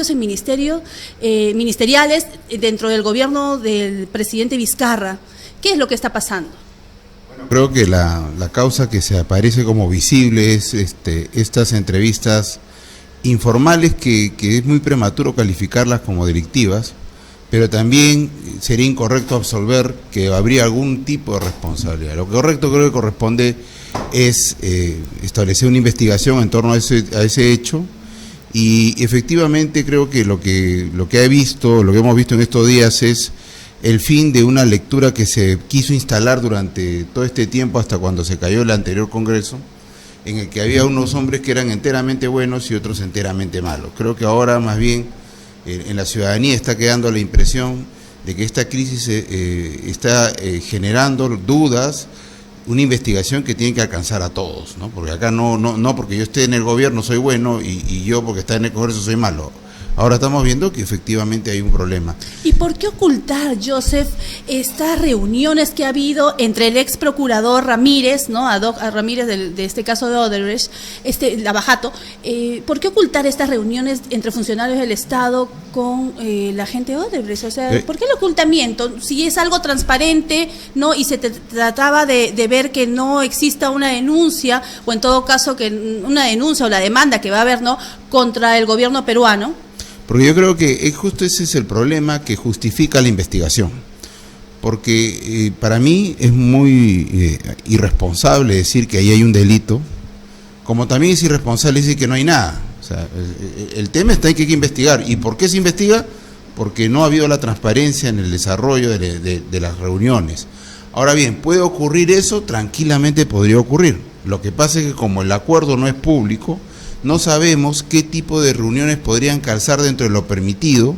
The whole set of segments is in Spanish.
cambios en ministeriales dentro del gobierno del presidente Vizcarra. ¿Qué es lo que está pasando? Bueno, creo que la causa que se aparece como visible es estas entrevistas informales que es muy prematuro calificarlas como delictivas, pero también sería incorrecto absolver que habría algún tipo de responsabilidad. Lo correcto creo que corresponde es establecer una investigación en torno a ese hecho, y efectivamente creo que lo que hemos visto en estos días es el fin de una lectura que se quiso instalar durante todo este tiempo hasta cuando se cayó el anterior Congreso, en el que había unos hombres que eran enteramente buenos y otros enteramente malos. Creo que ahora más bien en la ciudadanía está quedando la impresión de que esta crisis está generando dudas, una investigación que tiene que alcanzar a todos, ¿no? Porque acá no porque yo esté en el gobierno soy bueno y yo porque está en el Congreso soy malo. Ahora estamos viendo que efectivamente hay un problema. ¿Y por qué ocultar, Joseph, estas reuniones que ha habido entre el ex procurador Ramírez, ¿no? a Ramírez de este caso de Odebrecht, Lavajato? ¿Por qué ocultar estas reuniones entre funcionarios del Estado con la gente de Odebrecht? O sea, ¿por qué el ocultamiento? Si es algo transparente, ¿no? Y se trataba de ver que no exista una denuncia, o en todo caso que una denuncia o la demanda que va a haber, ¿no?, contra el gobierno peruano. Porque yo creo que justo ese es el problema que justifica la investigación. Porque para mí es muy irresponsable decir que ahí hay un delito, como también es irresponsable decir que no hay nada. O sea, el tema está en que hay que investigar. ¿Y por qué se investiga? Porque no ha habido la transparencia en el desarrollo de las reuniones. Ahora bien, ¿puede ocurrir eso? Tranquilamente podría ocurrir. Lo que pasa es que como el acuerdo no es público, no sabemos qué tipo de reuniones podrían calzar dentro de lo permitido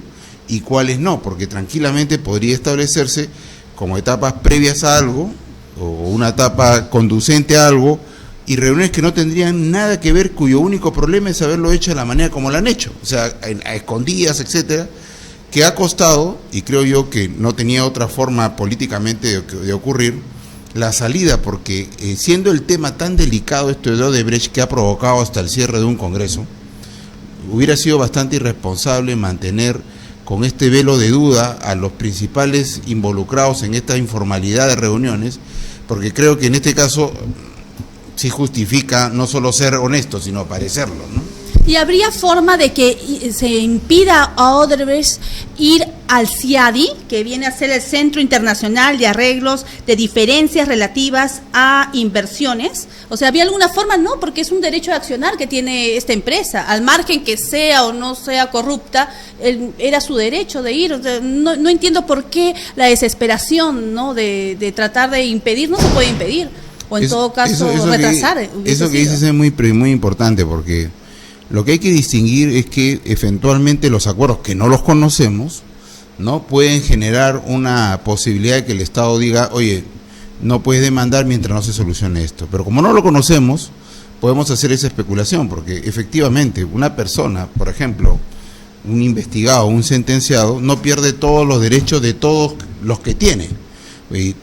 y cuáles no, porque tranquilamente podría establecerse como etapas previas a algo o una etapa conducente a algo, y reuniones que no tendrían nada que ver, cuyo único problema es haberlo hecho de la manera como lo han hecho, o sea, a escondidas, etcétera, que ha costado, y creo yo que no tenía otra forma políticamente de ocurrir, la salida, porque siendo el tema tan delicado esto de Odebrecht, que ha provocado hasta el cierre de un Congreso, hubiera sido bastante irresponsable mantener con este velo de duda a los principales involucrados en esta informalidad de reuniones, porque creo que en este caso sí justifica no solo ser honesto, sino parecerlo, ¿no? ¿Y habría forma de que se impida a Odebrecht ir al CIADI, que viene a ser el Centro Internacional de Arreglos de Diferencias Relativas a Inversiones? O sea, ¿había alguna forma? No, porque es un derecho de accionar que tiene esta empresa, al margen que sea o no sea corrupta, era su derecho de ir. O sea, no entiendo por qué la desesperación, ¿no?, de tratar de impedir. No se puede impedir, o en todo caso retrasar. Eso que dices es muy importante, porque lo que hay que distinguir es que eventualmente los acuerdos, que no los conocemos, ¿no?, pueden generar una posibilidad de que el Estado diga, oye, no puedes demandar mientras no se solucione esto. Pero como no lo conocemos, podemos hacer esa especulación, porque efectivamente una persona, por ejemplo, un investigado, un sentenciado, no pierde todos los derechos de todos los que tiene.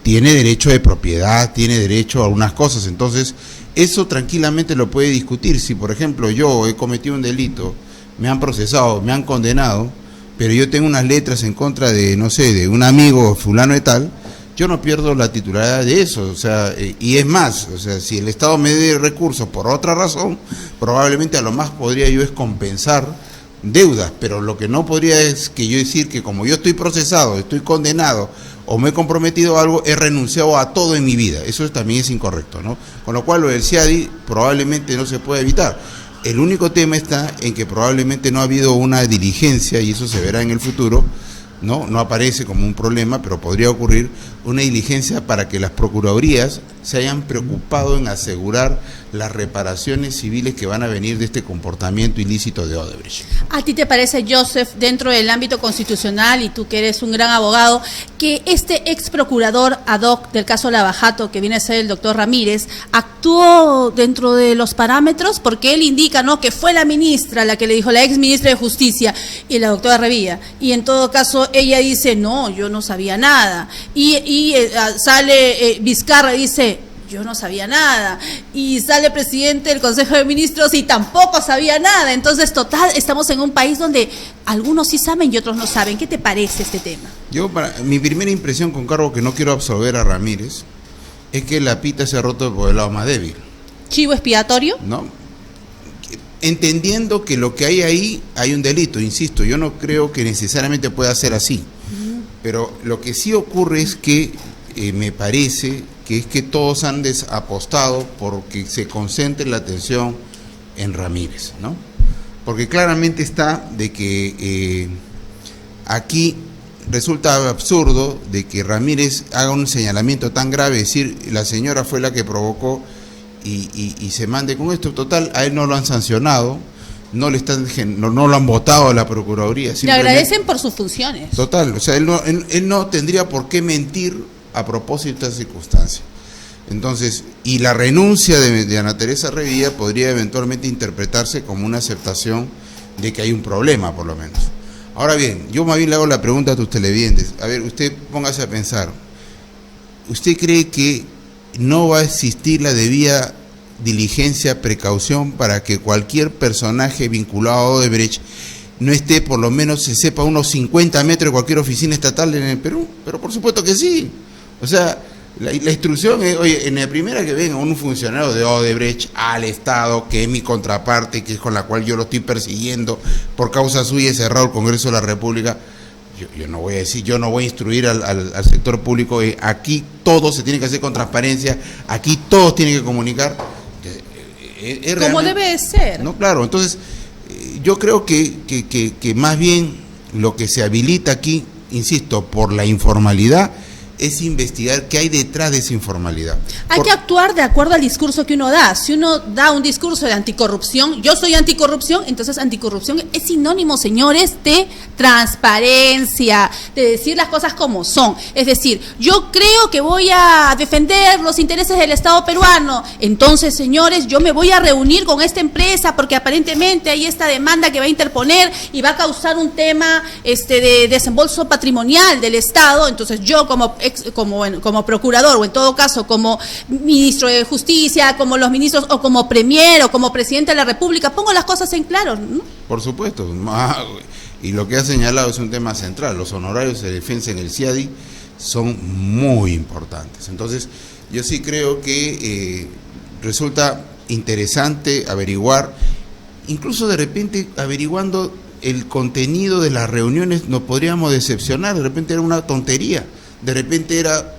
Tiene derecho de propiedad, tiene derecho a algunas cosas, entonces eso tranquilamente lo puede discutir. Si por ejemplo yo he cometido un delito, me han procesado, me han condenado, pero yo tengo unas letras en contra de, no sé, de un amigo fulano de tal, yo no pierdo la titularidad de eso, o sea, y es más, o sea, si el Estado me dé recursos por otra razón, probablemente a lo más podría yo es compensar deudas, pero lo que no podría es que yo decir que como yo estoy procesado, estoy condenado o me he comprometido a algo, he renunciado a todo en mi vida. Eso también es incorrecto, ¿no? Con lo cual lo del CIADI probablemente no se puede evitar. El único tema está en que probablemente no ha habido una diligencia, y eso se verá en el futuro, no aparece como un problema, pero podría ocurrir una diligencia para que las procuradurías se hayan preocupado en asegurar las reparaciones civiles que van a venir de este comportamiento ilícito de Odebrecht. ¿A ti te parece, Joseph, dentro del ámbito constitucional, y tú que eres un gran abogado, que este ex procurador ad hoc del caso Lavajato, que viene a ser el doctor Ramírez, actuó dentro de los parámetros? Porque él indica, ¿no?, que fue la ministra la que le dijo, la ex ministra de Justicia y la doctora Revilla, y en todo caso ella dice, no, yo no sabía nada, y sale Vizcarra y dice, yo no sabía nada. Y sale el presidente del Consejo de Ministros y tampoco sabía nada. Entonces, total, estamos en un país donde algunos sí saben y otros no saben. ¿Qué te parece este tema? Mi primera impresión con cargo que no quiero absolver a Ramírez es que la pita se ha roto por el lado más débil. ¿Chivo expiatorio? No. Entendiendo que lo que hay ahí hay un delito, insisto, yo no creo que necesariamente pueda ser así. Pero lo que sí ocurre es que me parece que es que todos han apostado porque se concentre la atención en Ramírez, ¿no? Porque claramente está de que aquí resulta absurdo de que Ramírez haga un señalamiento tan grave, decir la señora fue la que provocó y se mande con esto. Total, a él no lo han sancionado, no lo han votado a la Procuraduría. Le agradecen por sus funciones. Total, o sea, él no tendría por qué mentir a propósito de esta circunstancia. Entonces, y la renuncia de Ana Teresa Revilla podría eventualmente interpretarse como una aceptación de que hay un problema, por lo menos. Ahora bien, yo más bien le hago la pregunta a tus televidentes. A ver, usted póngase a pensar. ¿Usted cree que no va a existir la debida diligencia, precaución para que cualquier personaje vinculado a Odebrecht no esté, por lo menos se sepa, unos 50 metros de cualquier oficina estatal en el Perú? Pero por supuesto que sí. O sea, la instrucción es, oye, en la primera que venga un funcionario de Odebrecht al Estado, que es mi contraparte, que es con la cual yo lo estoy persiguiendo, por causa suya he cerrado el Congreso de la República, yo no voy a decir, yo no voy a instruir al sector público, aquí todo se tiene que hacer con transparencia, aquí todos tienen que comunicar. Como debe de ser. No, claro, entonces yo creo que más bien lo que se habilita aquí, insisto, por la informalidad, es investigar qué hay detrás de esa informalidad. Hay que actuar de acuerdo al discurso que uno da. Si uno da un discurso de anticorrupción, yo soy anticorrupción, entonces anticorrupción es sinónimo, señores, de transparencia, de decir las cosas como son. Es decir, yo creo que voy a defender los intereses del Estado peruano, entonces, señores, yo me voy a reunir con esta empresa porque aparentemente hay esta demanda que va a interponer y va a causar un tema de desembolso patrimonial del Estado. Entonces yo como procurador, o en todo caso como ministro de Justicia, como los ministros, o como premier, o como presidente de la República, pongo las cosas en claro, ¿no? Por supuesto, y lo que ha señalado es un tema central. Los honorarios de defensa en el CIADI son muy importantes. Entonces, yo sí creo que resulta interesante averiguar, incluso de repente averiguando el contenido de las reuniones nos podríamos decepcionar. De repente era una tontería, de repente era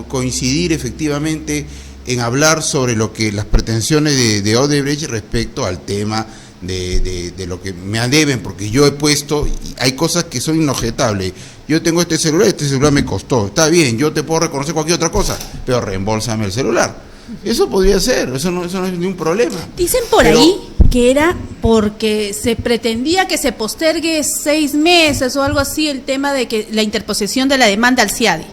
coincidir efectivamente en hablar sobre lo que las pretensiones de Odebrecht respecto al tema de lo que me deben, porque yo he puesto, hay cosas que son inobjetables. Yo tengo este celular me costó, está bien, yo te puedo reconocer cualquier otra cosa, pero reembolsame el celular. Eso podría ser, eso no es ningún problema. Dicen por ahí que era porque se pretendía que se postergue 6 meses o algo así el tema de que la interposición de la demanda al CIADI.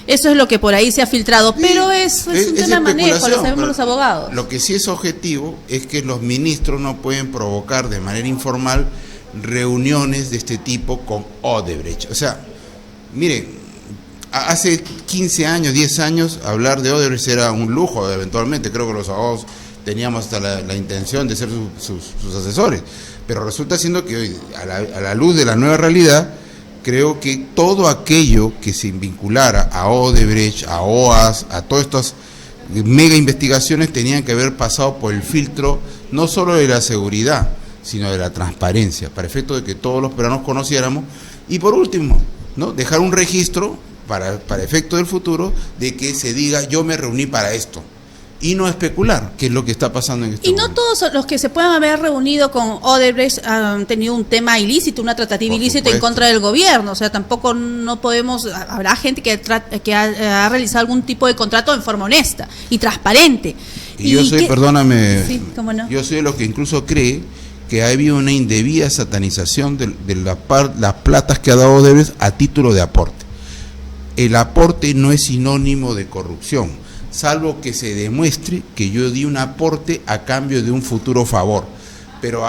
Eso es lo que por ahí se ha filtrado, pero es un tema de manejo, lo sabemos los abogados. Lo que sí es objetivo es que los ministros no pueden provocar de manera informal reuniones de este tipo con Odebrecht. O sea, miren, hace 15 años, 10 años, hablar de Odebrecht era un lujo, eventualmente, creo que los abogados teníamos hasta la intención de ser sus asesores, pero resulta siendo que hoy, a la luz de la nueva realidad, creo que todo aquello que se vinculara a Odebrecht, a OAS, a todas estas mega investigaciones tenían que haber pasado por el filtro no solo de la seguridad, sino de la transparencia, para efecto de que todos los peruanos conociéramos, y por último, ¿no?, dejar un registro para efecto del futuro de que se diga yo me reuní para esto, y no especular, que es lo que está pasando en este momento. Y no todos los que se puedan haber reunido con Odebrecht han tenido un tema ilícito, una tratativa ilícita en contra del gobierno. O sea, tampoco no podemos, habrá gente que ha realizado algún tipo de contrato en forma honesta y transparente. Y yo soy, perdóname, sí, ¿cómo no? Yo soy de los que incluso cree que ha habido una indebida satanización de las platas que ha dado Odebrecht a título de aporte. El aporte no es sinónimo de corrupción, salvo que se demuestre que yo di un aporte a cambio de un futuro favor. Pero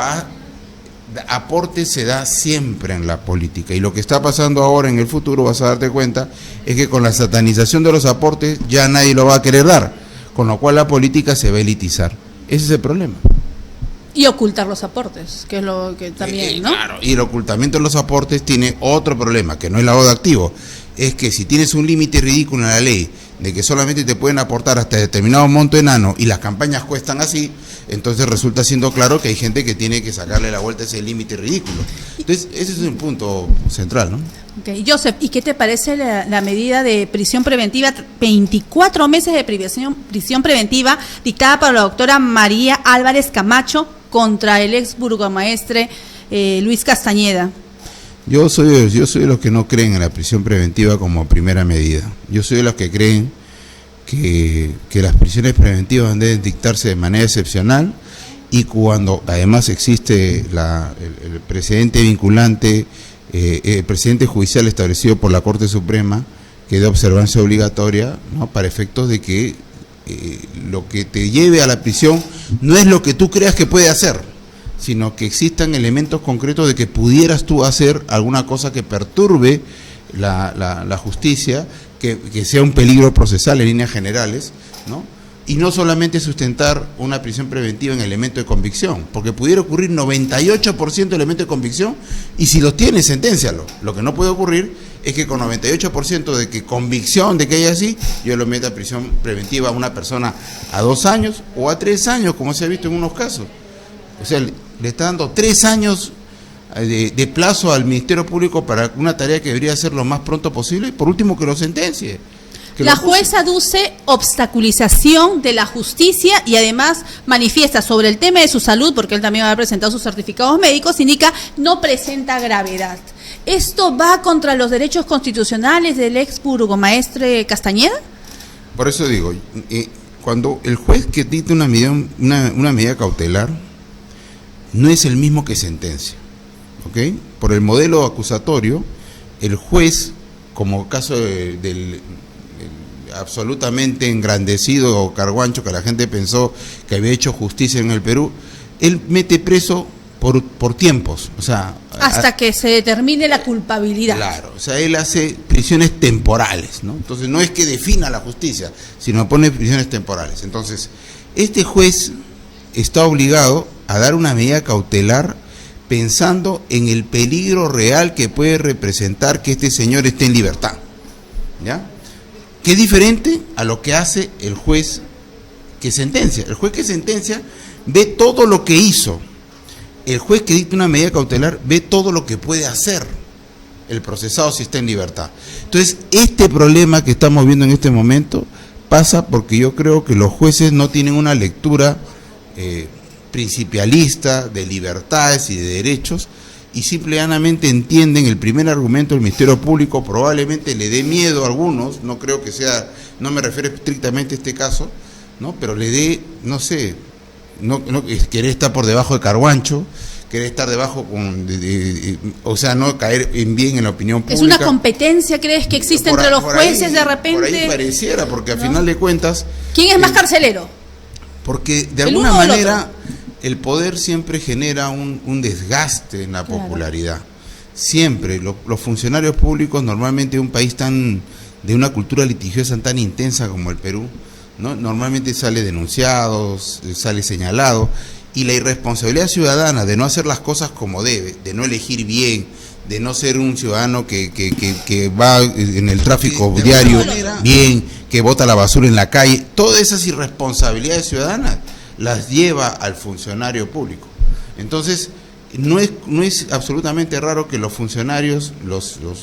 aporte se da siempre en la política, y lo que está pasando ahora en el futuro, vas a darte cuenta, es que con la satanización de los aportes ya nadie lo va a querer dar. con lo cual la política se va a elitizar. Ese es el problema. Y ocultar los aportes, que es lo que también, ¿no? Claro, y el ocultamiento de los aportes tiene otro problema, que no es lavado de activos, es que si tienes un límite ridículo en la ley, de que solamente te pueden aportar hasta determinado monto enano y las campañas cuestan así, entonces resulta siendo claro que hay gente que tiene que sacarle la vuelta a ese límite ridículo. Entonces, ese es un punto central, ¿no? Okay. Joseph, ¿y qué te parece la medida de prisión preventiva, 24 meses de prisión preventiva dictada por la doctora María Álvarez Camacho contra el ex burgomaestre Luis Castañeda? Yo soy de los que no creen en la prisión preventiva como primera medida. Yo soy de los que creen que las prisiones preventivas deben dictarse de manera excepcional y cuando además existe el precedente vinculante, el precedente judicial establecido por la Corte Suprema, que de observancia obligatoria, ¿no?, para efectos de que lo que te lleve a la prisión no es lo que tú creas que puede hacer, sino que existan elementos concretos de que pudieras tú hacer alguna cosa que perturbe la justicia, que sea un peligro procesal en líneas generales, ¿no? Y no solamente sustentar una prisión preventiva en elemento de convicción, porque pudiera ocurrir 98% de elemento de convicción, y si los tienes, senténcialo. Lo que no puede ocurrir es que con 98% de que convicción de que haya así, yo lo meta a prisión preventiva a una persona a 2 años o a 3 años, como se ha visto en unos casos. O sea, le está dando 3 años de plazo al Ministerio Público para una tarea que debería hacer lo más pronto posible, y por último que lo sentencie. La jueza aduce obstaculización de la justicia y además manifiesta sobre el tema de su salud, porque él también ha presentado sus certificados médicos, indica no presenta gravedad. ¿Esto va contra los derechos constitucionales del ex burgomaestre Castañeda? Por eso digo, cuando el juez que dicta una medida cautelar, no es el mismo que sentencia, ¿ok? Por el modelo acusatorio, el juez, como caso del absolutamente engrandecido Carguancho, que la gente pensó que había hecho justicia en el Perú, él mete preso por tiempos, o sea, hasta que se determine la culpabilidad. Claro, o sea, él hace prisiones temporales, ¿no? Entonces no es que defina la justicia, sino pone prisiones temporales. Entonces, este juez está obligado a dar una medida cautelar pensando en el peligro real que puede representar que este señor esté en libertad, ¿ya? Que es diferente a lo que hace el juez que sentencia. El juez que sentencia ve todo lo que hizo. El juez que dicta una medida cautelar ve todo lo que puede hacer el procesado si está en libertad. Entonces, este problema que estamos viendo en este momento pasa porque yo creo que los jueces no tienen una lectura principialista de libertades y de derechos, y simplemente entienden el primer argumento del Ministerio Público, probablemente le dé miedo a algunos, no creo que sea, no me refiero estrictamente a este caso, ¿no? Pero le dé, no sé, no querer estar por debajo de Carguancho, querer estar debajo o sea, no caer bien en la opinión pública. ¿Es una competencia, crees, que existe entre los jueces de repente? Por ahí pareciera, porque al final de cuentas... ¿Quién es más carcelero? Porque de alguna manera el poder siempre genera un desgaste en la popularidad. Siempre, los funcionarios públicos normalmente de un país de una cultura litigiosa tan intensa como el Perú, ¿no? Normalmente sale denunciado, sale señalado, y la irresponsabilidad ciudadana de no hacer las cosas como debe, de no elegir bien, de no ser un ciudadano que va en el tráfico diario bien, que bota la basura en la calle, todas esas irresponsabilidades ciudadanas las lleva al funcionario público. Entonces, no es absolutamente raro que los funcionarios,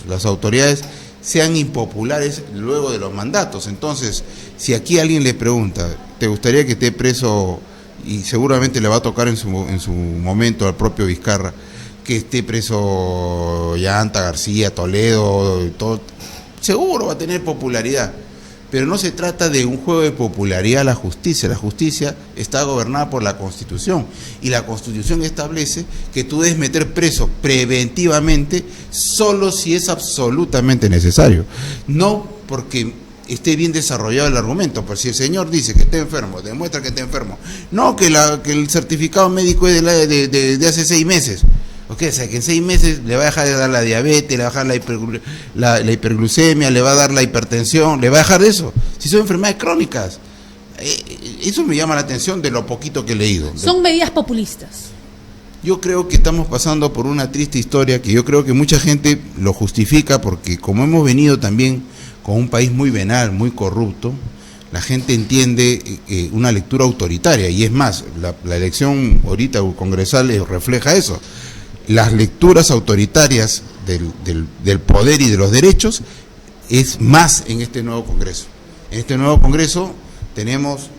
las autoridades, sean impopulares luego de los mandatos. Entonces, si aquí alguien le pregunta, ¿te gustaría que esté preso? Y seguramente le va a tocar en su momento al propio Vizcarra, que esté preso Llanta, García, Toledo, todo, seguro va a tener popularidad. Pero no se trata de un juego de popularidad a la justicia. La justicia está gobernada por la Constitución, y la Constitución establece que tú debes meter preso preventivamente solo si es absolutamente necesario, no porque esté bien desarrollado el argumento. Pues si el señor dice que está enfermo, demuestra que está enfermo, no que el certificado médico es de hace 6 meses. Okay, o sea, que en 6 meses le va a dejar de dar la diabetes, le va a dejar la hiperglucemia, le va a dar la hipertensión, le va a dejar de eso. Si son enfermedades crónicas, Eso me llama la atención de lo poquito que he leído. Son medidas populistas. Yo creo que estamos pasando por una triste historia que yo creo que mucha gente lo justifica porque como hemos venido también con un país muy venal, muy corrupto, la gente entiende una lectura autoritaria y es más, la elección ahorita congresal refleja eso. Las lecturas autoritarias del poder y de los derechos es más en este nuevo Congreso. En este nuevo Congreso tenemos,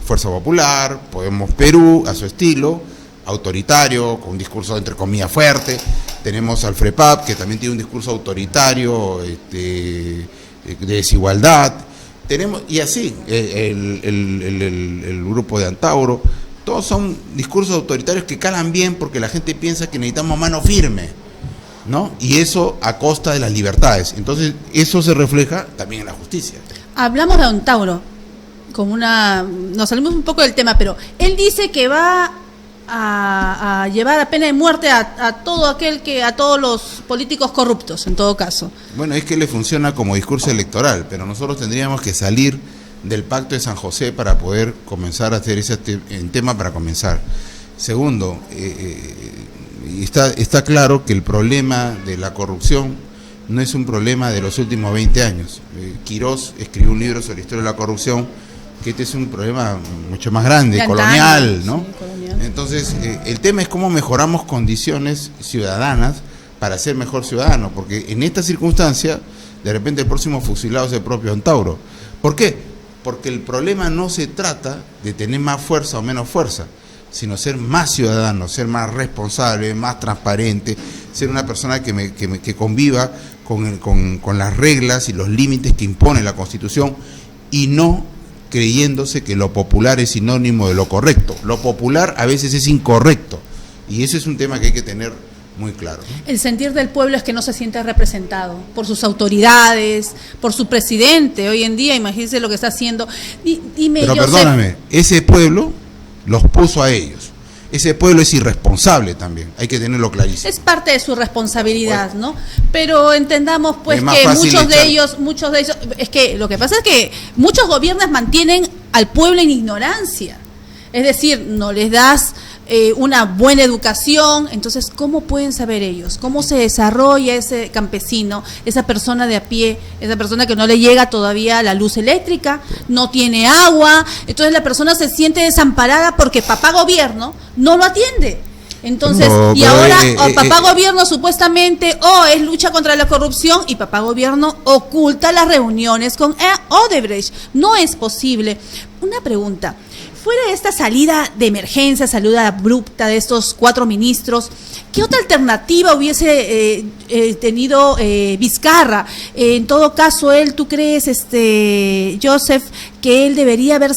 Fuerza Popular, Podemos Perú, a su estilo, autoritario, con un discurso entre comillas fuerte. Tenemos al FREPAP, que también tiene un discurso autoritario, de desigualdad. Tenemos, y así, el grupo de Antauro, todos son discursos autoritarios que calan bien porque la gente piensa que necesitamos mano firme, ¿no? Y eso a costa de las libertades. Entonces, eso se refleja también en la justicia. Hablamos de Antauro, nos salimos un poco del tema, pero él dice que va a llevar a pena de muerte a todos los políticos corruptos, en todo caso. Bueno, es que le funciona como discurso electoral, pero nosotros tendríamos que salir del Pacto de San José para poder comenzar a hacer ese tema para comenzar. Segundo, está claro que el problema de la corrupción no es un problema de los últimos 20 años. Quirós escribió un libro sobre la historia de la corrupción, que este es un problema mucho más grande, colonial, ¿no? Sí, colonial. Entonces, el tema es cómo mejoramos condiciones ciudadanas para ser mejor ciudadano, porque en esta circunstancia, de repente el próximo fusilado es el propio Antauro. ¿Por qué? Porque el problema no se trata de tener más fuerza o menos fuerza, sino ser más ciudadano, ser más responsable, más transparente, ser una persona que conviva con las reglas y los límites que impone la Constitución y no creyéndose que lo popular es sinónimo de lo correcto. Lo popular a veces es incorrecto y ese es un tema que hay que tener muy claro, ¿no? El sentir del pueblo es que no se siente representado por sus autoridades, por su presidente. Hoy en día, imagínense lo que está haciendo. Pero perdóname, ese pueblo los puso a ellos. Ese pueblo es irresponsable también, hay que tenerlo clarísimo. Es parte de su responsabilidad, ¿no? Pero entendamos pues que muchos de ellos, es que lo que pasa es que muchos gobiernos mantienen al pueblo en ignorancia. Es decir, no les das una buena educación, entonces ¿cómo pueden saber ellos? ¿Cómo se desarrolla ese campesino, esa persona de a pie, esa persona que no le llega todavía la luz eléctrica, no tiene agua? Entonces la persona se siente desamparada porque papá gobierno no lo atiende. Entonces, y ahora papá gobierno supuestamente es lucha contra la corrupción y papá gobierno oculta las reuniones con Odebrecht. No es posible. Una pregunta. Fuera de esta salida de emergencia, salida abrupta de estos 4 ministros, ¿qué otra alternativa hubiese tenido Vizcarra? En todo caso, ¿tú crees, Joseph, que él debería haber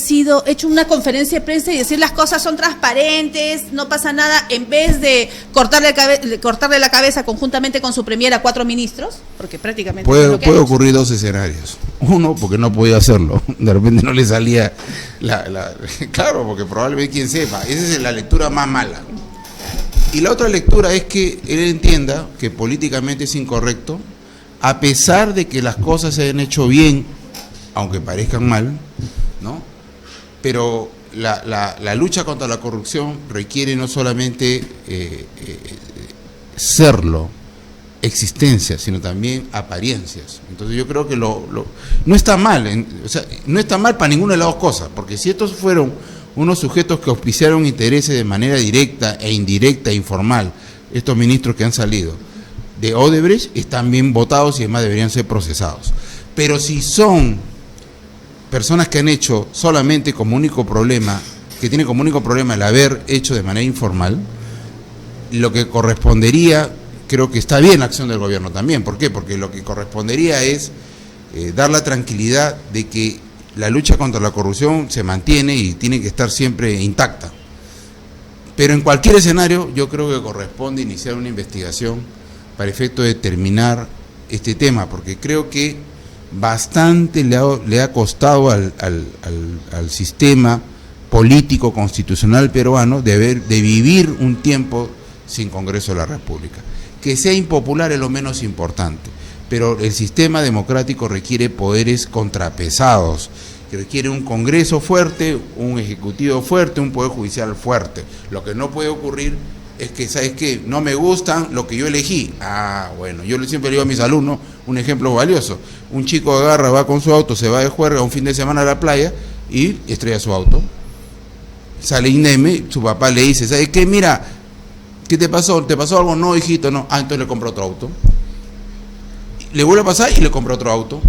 hecho una conferencia de prensa y decir las cosas son transparentes, no pasa nada, en vez de cortarle la cabeza conjuntamente con su premier a 4 ministros? Porque prácticamente puede ocurrir 2 escenarios. Uno, porque no podía hacerlo, de repente no le salía claro, porque probablemente quien sepa, esa es la lectura más mala. Y la otra lectura es que él entienda que políticamente es incorrecto, a pesar de que las cosas se hayan hecho bien, aunque parezcan mal, ¿no? Pero la lucha contra la corrupción requiere no solamente serlo, existencia, sino también apariencias. Entonces yo creo que no está mal, no está mal para ninguna de las dos cosas, porque si estos fueron unos sujetos que auspiciaron intereses de manera directa e indirecta e informal, estos ministros que han salido de Odebrecht están bien votados y además deberían ser procesados. Pero si son personas que han hecho solamente como único problema, que tienen como único problema el haber hecho de manera informal, lo que correspondería, creo que está bien la acción del gobierno también. ¿Por qué? Porque lo que correspondería es dar la tranquilidad de que la lucha contra la corrupción se mantiene y tiene que estar siempre intacta. Pero en cualquier escenario yo creo que corresponde iniciar una investigación para efecto de determinar este tema, porque creo que bastante le ha costado al sistema político constitucional peruano de vivir un tiempo sin Congreso de la República. Que sea impopular es lo menos importante, pero el sistema democrático requiere poderes contrapesados, que requiere un Congreso fuerte, un Ejecutivo fuerte, un Poder Judicial fuerte. Lo que no puede ocurrir es que, ¿sabes qué? No me gustan lo que yo elegí. Bueno, yo siempre le digo a mis alumnos un ejemplo valioso. Un chico agarra, va con su auto, se va de juerga un fin de semana a la playa y estrella su auto. Sale indemne, su papá le dice, ¿sabes qué? Mira, ¿qué te pasó? ¿Te pasó algo? No, hijito, no. Entonces le compra otro auto. Le vuelve a pasar y le compra otro auto.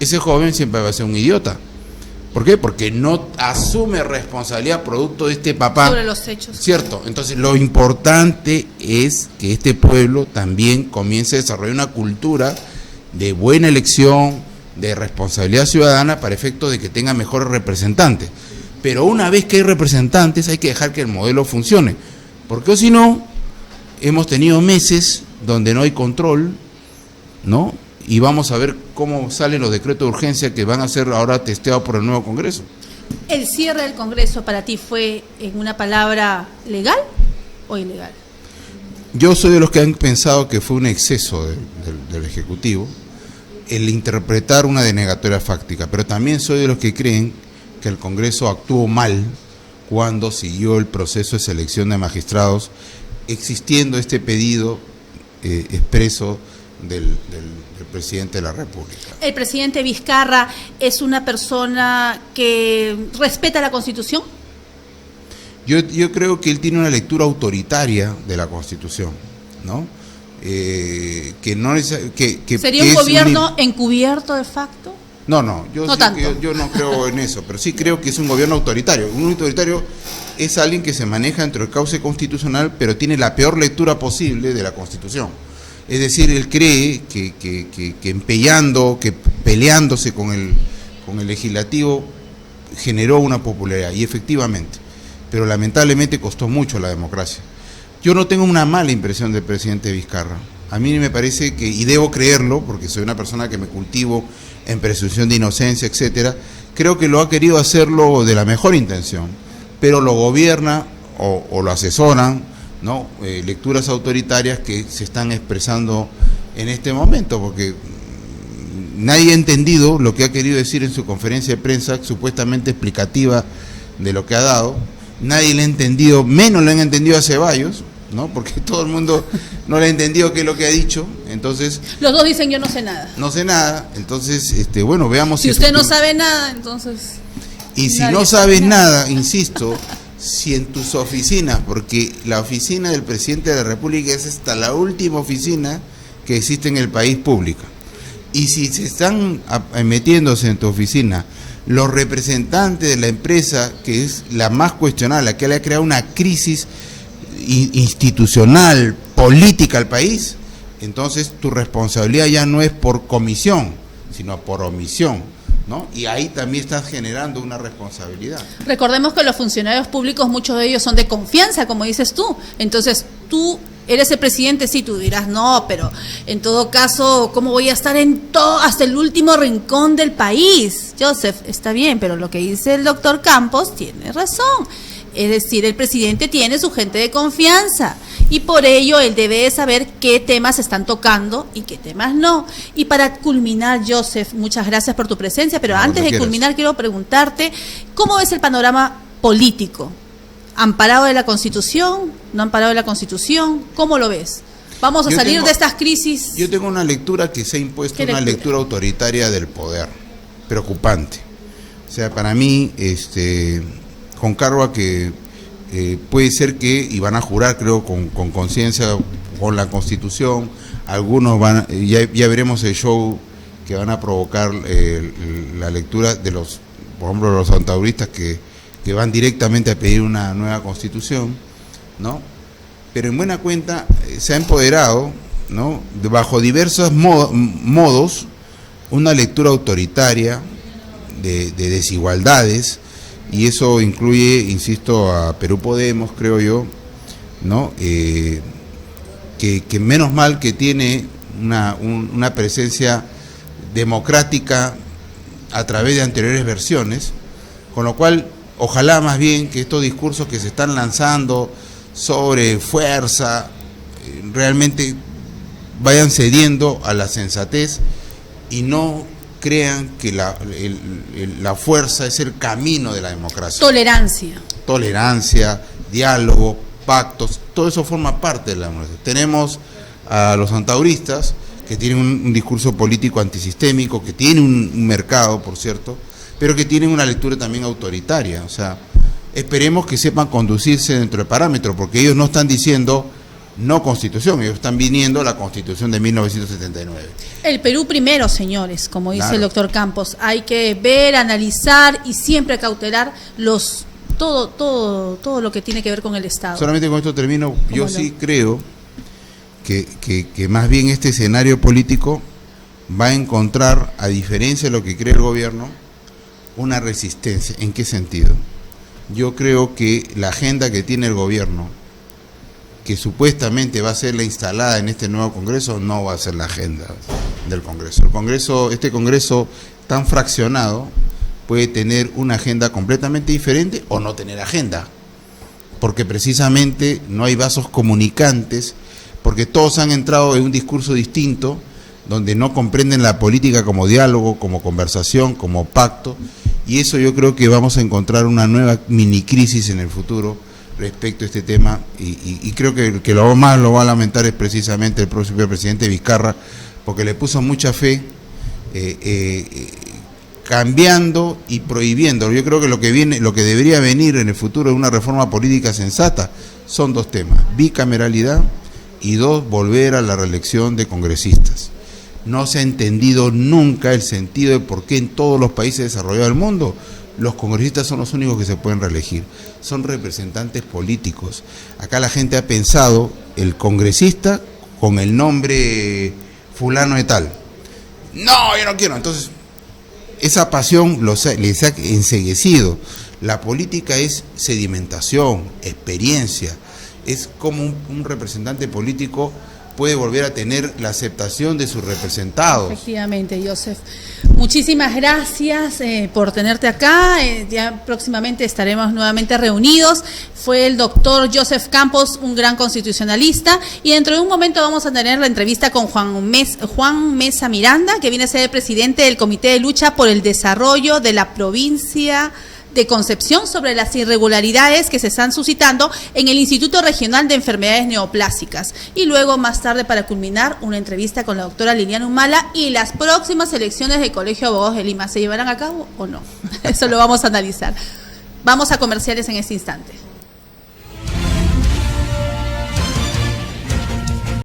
Ese joven siempre va a ser un idiota. ¿Por qué? Porque no asume responsabilidad producto de este papá. Sobre los hechos. Cierto. Entonces lo importante es que este pueblo también comience a desarrollar una cultura de buena elección, de responsabilidad ciudadana para efectos de que tenga mejores representantes. Pero una vez que hay representantes hay que dejar que el modelo funcione. Porque si no, hemos tenido meses donde no hay control, ¿no? Y vamos a ver cómo salen los decretos de urgencia que van a ser ahora testeados por el nuevo Congreso. ¿El cierre del Congreso para ti fue, en una palabra, legal o ilegal? Yo soy de los que han pensado que fue un exceso del Ejecutivo el interpretar una denegatoria fáctica, pero también soy de los que creen que el Congreso actuó mal cuando siguió el proceso de selección de magistrados, existiendo este pedido expreso del presidente de la República. ¿El presidente Vizcarra es una persona que respeta la Constitución? Yo creo que él tiene una lectura autoritaria de la Constitución, ¿no? Que no es que ¿sería un gobierno encubierto de facto? No, yo no creo en eso, pero sí creo que es un gobierno autoritario. Un autoritario es alguien que se maneja dentro del cauce constitucional, pero tiene la peor lectura posible de la Constitución. Es decir, él cree que empeñando, que peleándose con el legislativo generó una popularidad, y efectivamente, pero lamentablemente costó mucho la democracia. Yo no tengo una mala impresión del presidente Vizcarra. A mí me parece que, y debo creerlo, porque soy una persona que me cultivo en presunción de inocencia, etcétera, creo que lo ha querido hacerlo de la mejor intención, pero lo gobierna o lo asesoran, ¿no? Lecturas autoritarias que se están expresando en este momento, porque nadie ha entendido lo que ha querido decir en su conferencia de prensa, supuestamente explicativa de lo que ha dado. Nadie le ha entendido, menos le han entendido a Ceballos, ¿no? Porque todo el mundo no le ha entendido qué es lo que ha dicho. Entonces, los dos dicen yo no sé nada. No sé nada. Entonces, bueno, veamos si usted no sabe nada, entonces. Y si no sabes nada, insisto, si en tus oficinas, porque la oficina del presidente de la República es hasta la última oficina que existe en el país pública. Y si se están metiéndose en tu oficina los representantes de la empresa, que es la más cuestionada, la que le ha creado una crisis institucional, política al país, entonces tu responsabilidad ya no es por comisión, sino por omisión, ¿no? Y ahí también estás generando una responsabilidad. Recordemos que los funcionarios públicos, muchos de ellos son de confianza, como dices tú. Entonces, tú eres el presidente, sí, tú dirás, no, pero en todo caso, ¿cómo voy a estar hasta el último rincón del país? Joseph, está bien, pero lo que dice el doctor Campos tiene razón. Es decir, el presidente tiene su gente de confianza y por ello él debe saber qué temas están tocando y qué temas no. Y para culminar, Joseph, muchas gracias por tu presencia, pero antes de culminar quiero preguntarte, ¿cómo ves el panorama político? ¿Amparado de la Constitución? ¿No amparado de la Constitución? ¿Cómo lo ves? ¿Vamos a salir de estas crisis? Yo tengo una lectura que se ha impuesto, una lectura autoritaria del poder, preocupante. O sea, para mí, con cargo a que puede ser que, y van a jurar creo con conciencia con la Constitución, algunos van, ya veremos el show que van a provocar la lectura de los, por ejemplo, los santauristas que van directamente a pedir una nueva Constitución, ¿no? Pero en buena cuenta se ha empoderado, ¿no? Bajo diversos modos, una lectura autoritaria de desigualdades. Y eso incluye, insisto, a Perú Podemos, creo yo, ¿no? Que menos mal que tiene una presencia democrática a través de anteriores versiones, con lo cual, ojalá más bien que estos discursos que se están lanzando sobre fuerza, realmente vayan cediendo a la sensatez y no crean que la fuerza es el camino de la democracia. Tolerancia, diálogo, pactos, todo eso forma parte de la democracia. Tenemos a los antauristas, que tienen un discurso político antisistémico, que tienen un mercado, por cierto, pero que tienen una lectura también autoritaria. O sea, esperemos que sepan conducirse dentro del parámetro, porque ellos no están diciendo no constitución, ellos están viniendo la constitución de 1979. El Perú primero, señores, como dice Claro. el doctor Campos. Hay que ver, analizar y siempre cautelar todo lo que tiene que ver con el Estado. Solamente con esto termino. Yo no? sí creo que más bien este escenario político va a encontrar, a diferencia de lo que cree el gobierno, una resistencia. ¿En qué sentido? Yo creo que la agenda que tiene el gobierno, que supuestamente va a ser la instalada en este nuevo Congreso, no va a ser la agenda del Congreso. Este Congreso tan fraccionado puede tener una agenda completamente diferente o no tener agenda, porque precisamente no hay vasos comunicantes, porque todos han entrado en un discurso distinto, donde no comprenden la política como diálogo, como conversación, como pacto, y eso yo creo que vamos a encontrar una nueva mini crisis en el futuro respecto a este tema, y creo que lo más lo va a lamentar es precisamente el propio presidente Vizcarra, porque le puso mucha fe, cambiando y prohibiendo. Yo creo que lo que debería venir en el futuro de una reforma política sensata son dos temas: bicameralidad, y dos, volver a la reelección de congresistas. No se ha entendido nunca el sentido de por qué en todos los países desarrollados del mundo los congresistas son los únicos que se pueden reelegir. Son representantes políticos. Acá la gente ha pensado el congresista con el nombre fulano de tal. No, yo no quiero. Entonces, esa pasión les ha enceguecido. La política es sedimentación, experiencia. Es como un representante político puede volver a tener la aceptación de sus representados. Efectivamente, Joseph. Muchísimas gracias por tenerte acá. Ya próximamente estaremos nuevamente reunidos. Fue el doctor Joseph Campos, un gran constitucionalista, y dentro de un momento vamos a tener la entrevista con Juan Mesa Miranda, que viene a ser el presidente del Comité de Lucha por el Desarrollo de la Provincia de Concepción, sobre las irregularidades que se están suscitando en el Instituto Regional de Enfermedades Neoplásicas. Y luego, más tarde, para culminar, una entrevista con la doctora Liliana Humala y las próximas elecciones del Colegio de Abogados de Lima. ¿Se llevarán a cabo o no? Eso lo vamos a analizar. Vamos a comerciales en este instante.